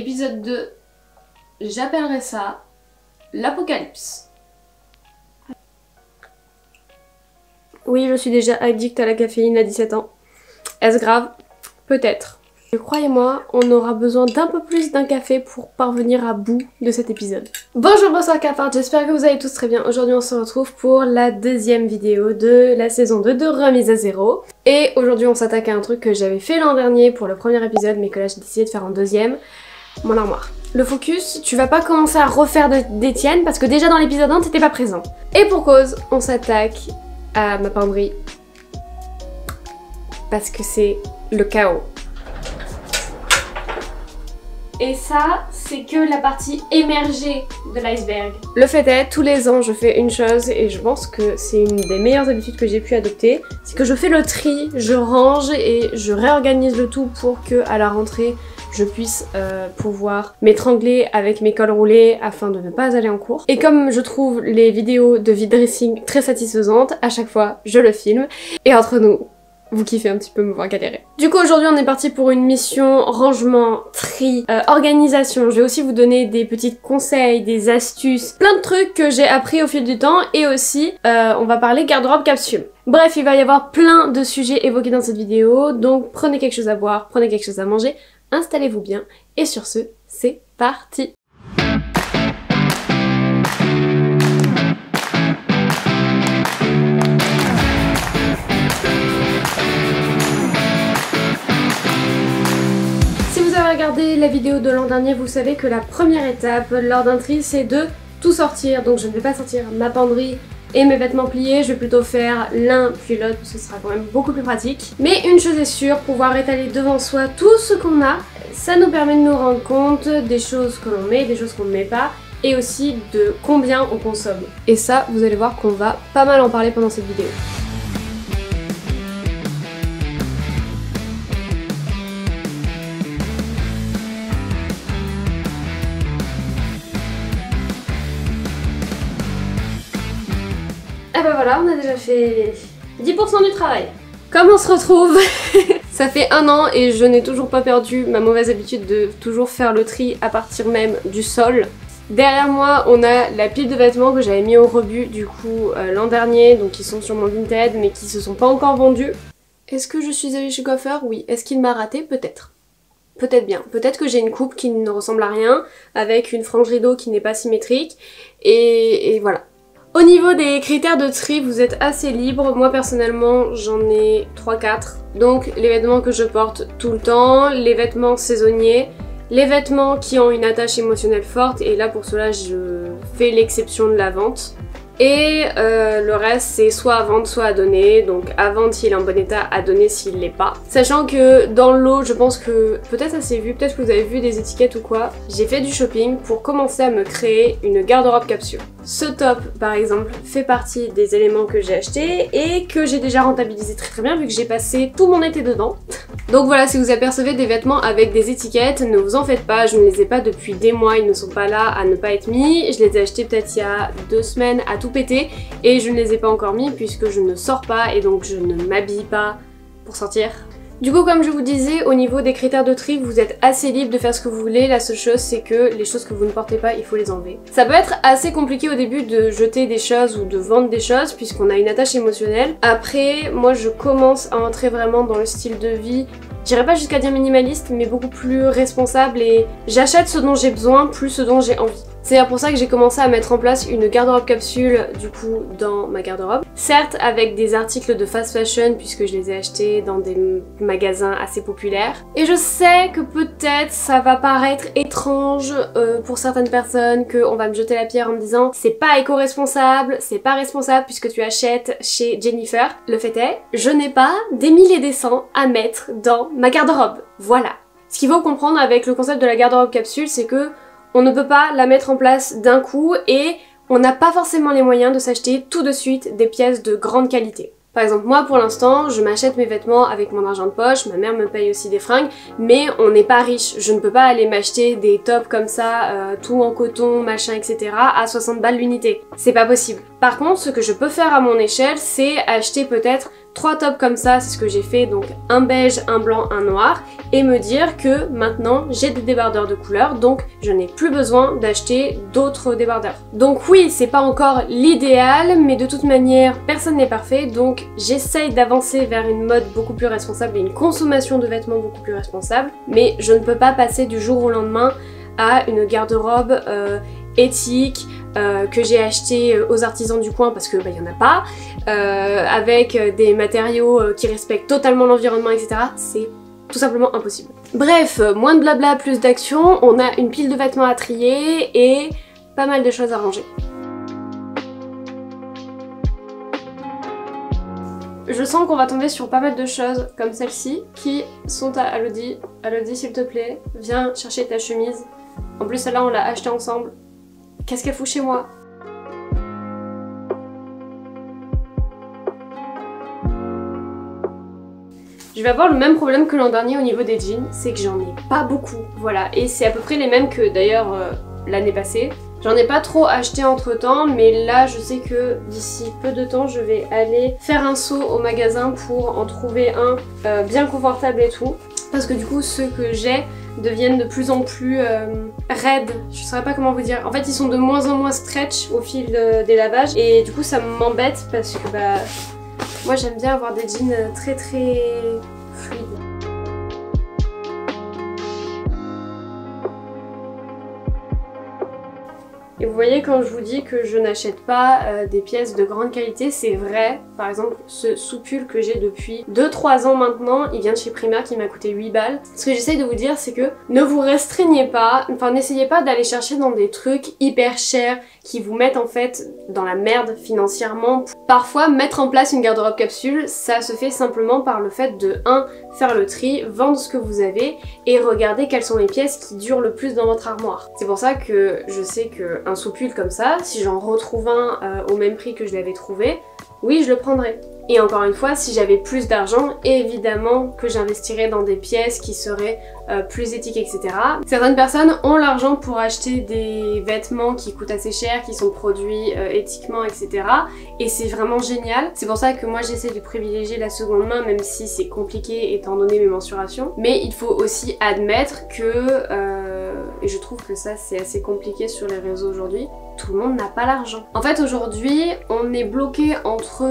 Épisode 2, j'appellerai ça l'apocalypse. Oui, je suis déjà addict à la caféine à 17 ans. Est-ce grave? Peut-être. Croyez-moi, on aura besoin d'un peu plus d'un café pour parvenir à bout de cet épisode. Bonjour, bonsoir cafards, j'espère que vous allez tous très bien. Aujourd'hui on se retrouve pour la deuxième vidéo de la saison 2 de Remise à Zéro. Et aujourd'hui on s'attaque à un truc que j'avais fait l'an dernier pour le premier épisode, mais que là j'ai décidé de faire en deuxième. Mon armoire. Le focus, tu vas pas commencer à refaire des tiennes parce que déjà dans l'épisode 1 t'étais pas présent. Et pour cause, on s'attaque à ma penderie. Parce que c'est le chaos. Et ça, c'est que la partie émergée de l'iceberg. Le fait est, tous les ans, je fais une chose et je pense que c'est une des meilleures habitudes que j'ai pu adopter. C'est que je fais le tri, je range et je réorganise le tout pour que à la rentrée, je puisse pouvoir m'étrangler avec mes cols roulés afin de ne pas aller en cours. Et comme je trouve les vidéos de vide dressing très satisfaisantes, à chaque fois, je le filme. Et entre nous, vous kiffez un petit peu me voir galérer. Du coup aujourd'hui on est parti pour une mission rangement, tri, organisation. Je vais aussi vous donner des petits conseils, des astuces, plein de trucs que j'ai appris au fil du temps et aussi on va parler garde-robe capsule. Bref, il va y avoir plein de sujets évoqués dans cette vidéo, donc prenez quelque chose à boire, prenez quelque chose à manger, installez-vous bien et sur ce, c'est parti! Regardez la vidéo de l'an dernier, vous savez que la première étape lors d'un tri c'est de tout sortir. Donc je ne vais pas sortir ma penderie et mes vêtements pliés, je vais plutôt faire l'un puis l'autre, ce sera quand même beaucoup plus pratique. Mais une chose est sûre, pouvoir étaler devant soi tout ce qu'on a, ça nous permet de nous rendre compte des choses que l'on met, des choses qu'on ne met pas, et aussi de combien on consomme. Et ça, vous allez voir qu'on va pas mal en parler pendant cette vidéo. Et ben voilà, on a déjà fait 10% du travail. Comme on se retrouve, ça fait 1 an et je n'ai toujours pas perdu ma mauvaise habitude de toujours faire le tri à partir même du sol. Derrière moi, on a la pile de vêtements que j'avais mis au rebut du coup l'an dernier, donc qui sont sur mon Vinted mais qui se sont pas encore vendus. Est-ce que je suis allée chez coiffeur? Oui. Est-ce qu'il m'a raté? Peut-être. Peut-être bien. Peut-être que j'ai une coupe qui ne ressemble à rien, avec une frange rideau qui n'est pas symétrique, et voilà. Au niveau des critères de tri, vous êtes assez libre. Moi personnellement, j'en ai 3-4. Donc les vêtements que je porte tout le temps, les vêtements saisonniers, les vêtements qui ont une attache émotionnelle forte, et là pour cela je fais l'exception de la vente. Et le reste c'est soit à vendre soit à donner, donc à vendre s'il est en bon état, à donner s'il l'est pas. Sachant que dans le lot, je pense que peut-être ça s'est vu, peut-être que vous avez vu des étiquettes ou quoi, j'ai fait du shopping pour commencer à me créer une garde-robe capsule. Ce top par exemple fait partie des éléments que j'ai achetés et que j'ai déjà rentabilisé très bien vu que j'ai passé tout mon été dedans. Donc voilà, si vous apercevez des vêtements avec des étiquettes, ne vous en faites pas, je ne les ai pas depuis des mois, ils ne sont pas là à ne pas être mis. Je les ai achetés peut-être il y a 2 semaines à tout péter et je ne les ai pas encore mis puisque je ne sors pas et donc je ne m'habille pas pour sortir. Du coup, comme je vous disais, au niveau des critères de tri, vous êtes assez libre de faire ce que vous voulez. La seule chose, c'est que les choses que vous ne portez pas, il faut les enlever. Ça peut être assez compliqué au début de jeter des choses ou de vendre des choses puisqu'on a une attache émotionnelle. Après, moi je commence à entrer vraiment dans le style de vie, j'irai pas jusqu'à dire minimaliste, mais beaucoup plus responsable et j'achète ce dont j'ai besoin plus ce dont j'ai envie. C'est pour ça que j'ai commencé à mettre en place une garde-robe capsule du coup dans ma garde-robe. Certes avec des articles de fast fashion puisque je les ai achetés dans des magasins assez populaires. Et je sais que peut-être ça va paraître étrange pour certaines personnes, qu'on va me jeter la pierre en me disant c'est pas éco-responsable, c'est pas responsable puisque tu achètes chez Jennifer. Le fait est, je n'ai pas des milliers des cents à mettre dans ma garde-robe. Voilà. Ce qu'il faut comprendre avec le concept de la garde-robe capsule, c'est que on ne peut pas la mettre en place d'un coup et on n'a pas forcément les moyens de s'acheter tout de suite des pièces de grande qualité. Par exemple, moi pour l'instant, je m'achète mes vêtements avec mon argent de poche, ma mère me paye aussi des fringues, mais on n'est pas riche. Je ne peux pas aller m'acheter des tops comme ça, tout en coton, machin, etc. à 60 balles l'unité. C'est pas possible. Par contre, ce que je peux faire à mon échelle, c'est acheter peut-être 3 tops comme ça, c'est ce que j'ai fait, donc un beige, un blanc, un noir, et me dire que maintenant j'ai des débardeurs de couleurs, donc je n'ai plus besoin d'acheter d'autres débardeurs. Donc oui, c'est pas encore l'idéal, mais de toute manière, personne n'est parfait, donc j'essaye d'avancer vers une mode beaucoup plus responsable et une consommation de vêtements beaucoup plus responsable, mais je ne peux pas passer du jour au lendemain à une garde-robe éthique, que j'ai acheté aux artisans du coin parce que bah, y en a pas, avec des matériaux qui respectent totalement l'environnement, etc. C'est tout simplement impossible. Bref, moins de blabla, plus d'action, on a une pile de vêtements à trier et pas mal de choses à ranger. Je sens qu'on va tomber sur pas mal de choses comme celle-ci qui sont à Elodie. Elodie, s'il te plaît, viens chercher ta chemise. En plus, celle-là, on l'a achetée ensemble. Qu'est-ce qu'elle fout chez moi? Je vais avoir le même problème que l'an dernier au niveau des jeans, c'est que j'en ai pas beaucoup. Voilà, et c'est à peu près les mêmes que d'ailleurs l'année passée. J'en ai pas trop acheté entre temps, mais là je sais que d'ici peu de temps je vais aller faire un saut au magasin pour en trouver un bien confortable et tout. Parce que du coup ceux que j'ai deviennent de plus en plus raides, je saurais pas comment vous dire. En fait ils sont de moins en moins stretch au fil des lavages et du coup ça m'embête parce que bah moi j'aime bien avoir des jeans très fluides. Et vous voyez quand je vous dis que je n'achète pas des pièces de grande qualité, c'est vrai. Par exemple ce sous-pull que j'ai depuis 2-3 ans maintenant, il vient de chez Primark, il m'a coûté 8 balles. Ce que j'essaye de vous dire c'est que ne vous restreignez pas, enfin n'essayez pas d'aller chercher dans des trucs hyper chers qui vous mettent en fait dans la merde financièrement. Parfois mettre en place une garde-robe capsule, ça se fait simplement par le fait de 1. Faire le tri, vendre ce que vous avez et regarder quelles sont les pièces qui durent le plus dans votre armoire. C'est pour ça que je sais qu'un sous-pull comme ça, si j'en retrouve un au même prix que je l'avais trouvé, oui je le prendrais. Et encore une fois, si j'avais plus d'argent, évidemment que j'investirais dans des pièces qui seraient plus éthiques, etc. Certaines personnes ont l'argent pour acheter des vêtements qui coûtent assez cher, qui sont produits éthiquement, etc. Et c'est vraiment génial. C'est pour ça que moi j'essaie de privilégier la seconde main, même si c'est compliqué étant donné mes mensurations. Mais il faut aussi admettre que, et je trouve que ça c'est assez compliqué sur les réseaux aujourd'hui, tout le monde n'a pas l'argent. En fait aujourd'hui on est bloqué entre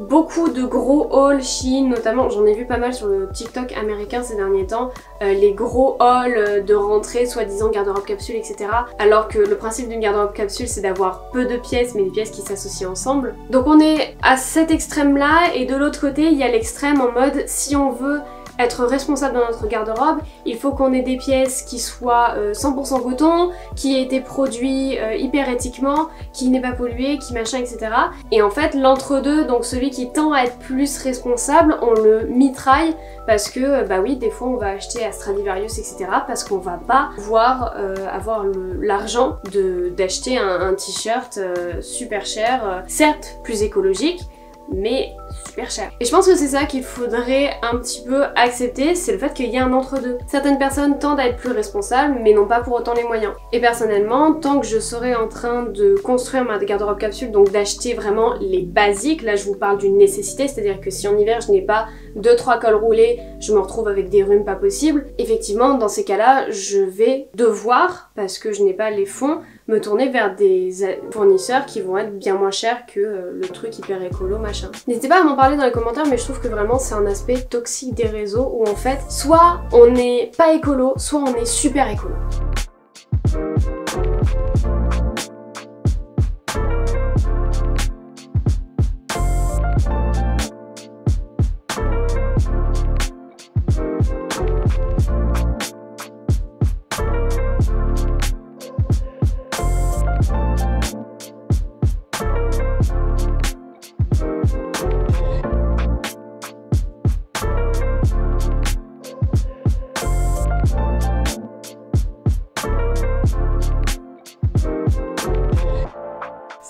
beaucoup de gros hauls Shein, notamment j'en ai vu pas mal sur le TikTok américain ces derniers temps, les gros hauls de rentrée soi-disant garde-robe capsule, etc. Alors que le principe d'une garde-robe capsule c'est d'avoir peu de pièces mais des pièces qui s'associent ensemble. Donc on est à cet extrême là et de l'autre côté il y a l'extrême en mode si on veut être responsable dans notre garde-robe, il faut qu'on ait des pièces qui soient 100% coton, qui aient été produits hyper éthiquement, qui n'aient pas pollué, qui machin, etc. Et en fait, l'entre-deux, donc celui qui tend à être plus responsable, on le mitraille parce que, bah oui, des fois on va acheter à Stradivarius, etc. parce qu'on va pas pouvoir avoir l'argent d'acheter un t-shirt super cher, certes plus écologique, mais super cher. Et je pense que c'est ça qu'il faudrait un petit peu accepter, c'est le fait qu'il y ait un entre-deux. Certaines personnes tendent à être plus responsables, mais n'ont pas pour autant les moyens. Et personnellement, tant que je serai en train de construire ma garde-robe capsule, donc d'acheter vraiment les basiques, là je vous parle d'une nécessité, c'est-à-dire que si en hiver je n'ai pas 2-3 cols roulés, je me retrouve avec des rhumes pas possibles, effectivement dans ces cas-là, je vais devoir, parce que je n'ai pas les fonds, me tourner vers des fournisseurs qui vont être bien moins chers que le truc hyper écolo machin. N'hésitez pas à m'en parler dans les commentaires, mais je trouve que vraiment c'est un aspect toxique des réseaux où en fait soit on n'est pas écolo, soit on est super écolo.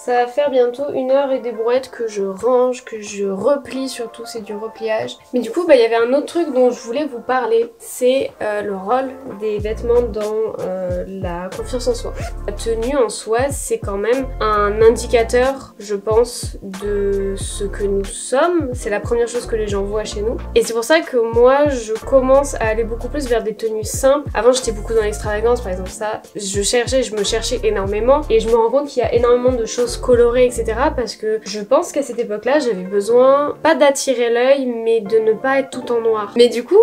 Ça va faire bientôt 1 heure et des brouettes que je range, que je replie, surtout c'est du repliage. Mais du coup il y avait un autre truc dont je voulais vous parler, c'est le rôle des vêtements dans la confiance en soi. La tenue en soi c'est quand même un indicateur, je pense, de ce que nous sommes. C'est la première chose que les gens voient chez nous. Et c'est pour ça que moi je commence à aller beaucoup plus vers des tenues simples. Avant j'étais beaucoup dans l'extravagance, par exemple ça, je me cherchais énormément et je me rends compte qu'il y a énormément de choses colorées, etc. parce que je pense qu'à cette époque-là, j'avais besoin, pas d'attirer l'œil, mais de ne pas être tout en noir. Mais du coup,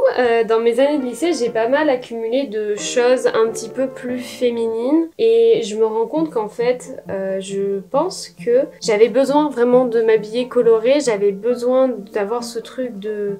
dans mes années de lycée, j'ai pas mal accumulé de choses un petit peu plus féminines et je me rends compte qu'en fait, je pense que j'avais besoin vraiment de m'habiller coloré, j'avais besoin d'avoir ce truc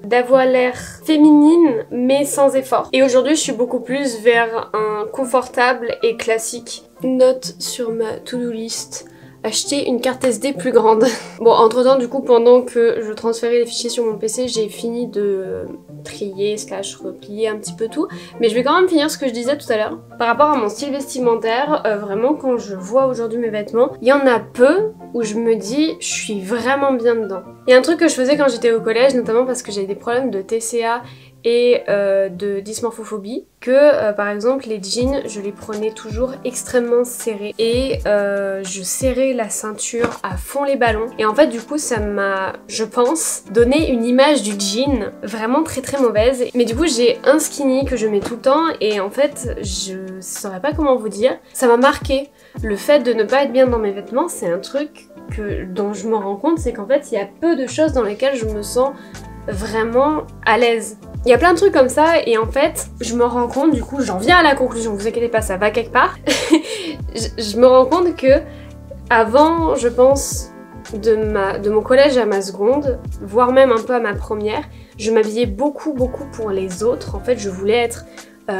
d'avoir l'air féminine, mais sans effort. Et aujourd'hui, je suis beaucoup plus vers un confortable et classique. Note sur ma to-do list: acheter une carte SD plus grande. Bon, entre temps, du coup, pendant que je transférais les fichiers sur mon PC, j'ai fini de trier / replier un petit peu tout. Mais je vais quand même finir ce que je disais tout à l'heure. Par rapport à mon style vestimentaire, vraiment, quand je vois aujourd'hui mes vêtements, il y en a peu où je me dis, je suis vraiment bien dedans. Il y a un truc que je faisais quand j'étais au collège, notamment parce que j'avais des problèmes de TCA et de dysmorphophobie, que par exemple les jeans je les prenais toujours extrêmement serrés et je serrais la ceinture à fond les ballons et en fait du coup ça m'a, je pense, donné une image du jean vraiment très très mauvaise. Mais du coup j'ai un skinny que je mets tout le temps et en fait je saurais pas comment vous dire, ça m'a marqué. Le fait de ne pas être bien dans mes vêtements, c'est un truc dont je me rends compte, c'est qu'en fait il y a peu de choses dans lesquelles je me sens vraiment à l'aise. Il y a plein de trucs comme ça et en fait je me rends compte, du coup j'en viens à la conclusion, vous inquiétez pas, ça va quelque part. je me rends compte que avant, je pense, de mon collège à ma seconde, voire même un peu à ma première, je m'habillais beaucoup pour les autres. En fait je voulais être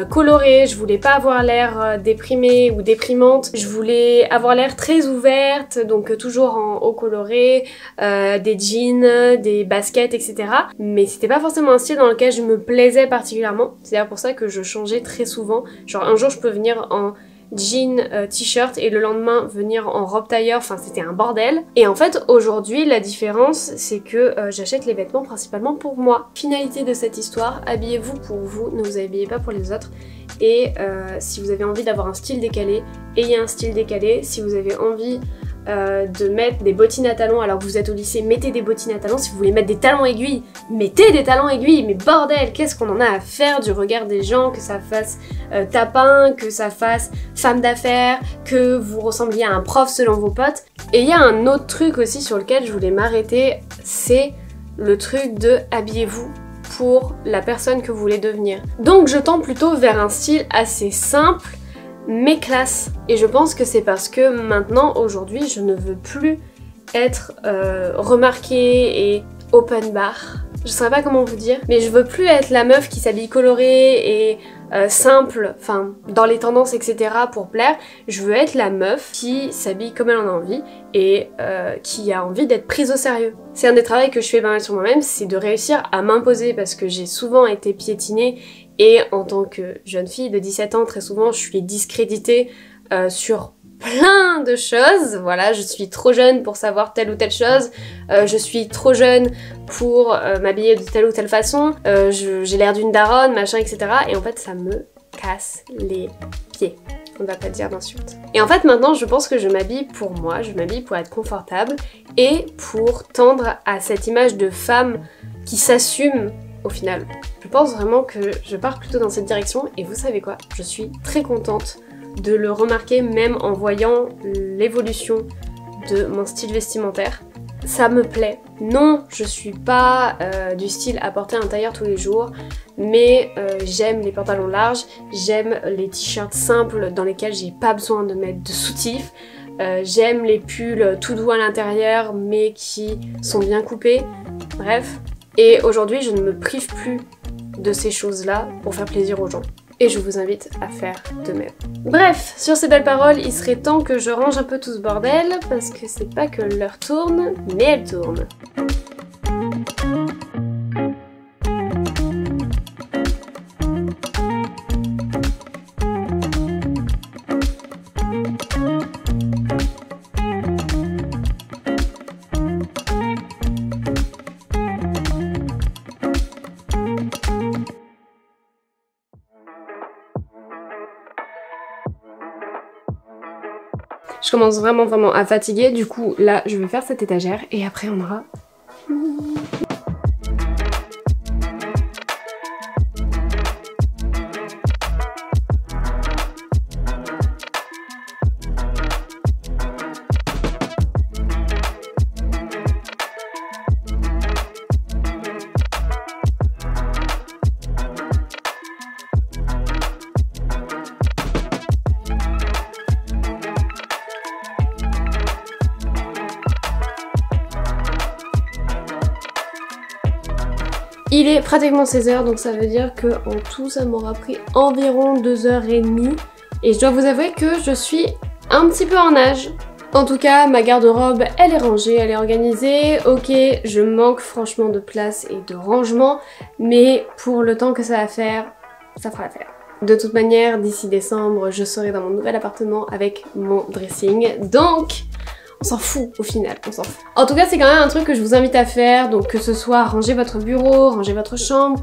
colorée, je voulais pas avoir l'air déprimée ou déprimante, je voulais avoir l'air très ouverte, donc toujours en haut coloré, des jeans, des baskets, etc. Mais c'était pas forcément un style dans lequel je me plaisais particulièrement, c'est d'ailleurs pour ça que je changeais très souvent. Genre un jour je peux venir en jean, t-shirt et le lendemain venir en robe tailleur, enfin c'était un bordel. Et en fait aujourd'hui la différence c'est que j'achète les vêtements principalement pour moi. Finalité de cette histoire, habillez-vous pour vous, ne vous habillez pas pour les autres. Et si vous avez envie d'avoir un style décalé, ayez un style décalé. Si vous avez envie de mettre des bottines à talons alors que vous êtes au lycée, mettez des bottines à talons. Si vous voulez mettre des talons aiguilles, mettez des talons aiguilles. Mais bordel, qu'est-ce qu'on en a à faire du regard des gens, que ça fasse tapin, que ça fasse femme d'affaires, que vous ressembliez à un prof selon vos potes. Et il y a un autre truc aussi sur lequel je voulais m'arrêter, c'est le truc de habillez-vous pour la personne que vous voulez devenir. Donc je tends plutôt vers un style assez simple mais classe. Et je pense que c'est parce que maintenant, aujourd'hui, je ne veux plus être remarquée et open bar. Je saurais pas comment vous dire, mais je veux plus être la meuf qui s'habille colorée et simple, enfin dans les tendances etc. pour plaire. Je veux être la meuf qui s'habille comme elle en a envie et qui a envie d'être prise au sérieux. C'est un des travaux que je fais pas mal sur moi-même, c'est de réussir à m'imposer parce que j'ai souvent été piétinée et en tant que jeune fille de 17 ans, très souvent je suis discréditée sur plein de choses. Voilà, je suis trop jeune pour savoir telle ou telle chose, je suis trop jeune pour m'habiller de telle ou telle façon, j'ai l'air d'une daronne, machin, etc. Et en fait ça me casse les pieds. On ne va pas dire d'insulte. Et en fait maintenant je pense que je m'habille pour moi, je m'habille pour être confortable et pour tendre à cette image de femme qui s'assume au final. Je pense vraiment que je pars plutôt dans cette direction et vous savez quoi, je suis très contente de le remarquer même en voyant l'évolution de mon style vestimentaire. Ça me plaît. Non, je suis pas du style à porter un tailleur tous les jours, mais j'aime les pantalons larges, j'aime les t-shirts simples dans lesquels j'ai pas besoin de mettre de soutif, j'aime les pulls tout doux à l'intérieur mais qui sont bien coupés, bref. Et aujourd'hui je ne me prive plus de ces choses-là pour faire plaisir aux gens. Et je vous invite à faire de même. Bref, sur ces belles paroles, il serait temps que je range un peu tout ce bordel, parce que c'est pas que l'heure tourne, mais elle tourne. Je commence vraiment à fatiguer, du coup là je vais faire cette étagère et après on aura... Il est pratiquement 16h, donc ça veut dire que en tout ça m'aura pris environ 2h30 et je dois vous avouer que je suis un petit peu en nage. En tout cas, ma garde-robe, elle est rangée, elle est organisée. Ok, je manque franchement de place et de rangement, mais pour le temps que ça va faire, ça fera l'affaire. De toute manière, d'ici décembre, je serai dans mon nouvel appartement avec mon dressing, donc... on s'en fout au final, on s'en fout. En tout cas, c'est quand même un truc que je vous invite à faire, donc que ce soit ranger votre bureau, ranger votre chambre,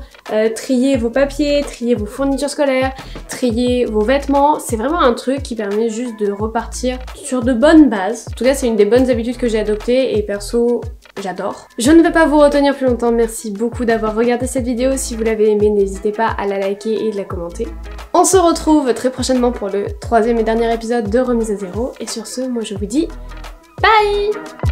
trier vos papiers, trier vos fournitures scolaires, trier vos vêtements. C'est vraiment un truc qui permet juste de repartir sur de bonnes bases. En tout cas, c'est une des bonnes habitudes que j'ai adoptées et perso, j'adore. Je ne vais pas vous retenir plus longtemps, merci beaucoup d'avoir regardé cette vidéo. Si vous l'avez aimée, n'hésitez pas à la liker et de la commenter. On se retrouve très prochainement pour le 3e et dernier épisode de Remise à Zéro. Et sur ce, moi je vous dis... bye!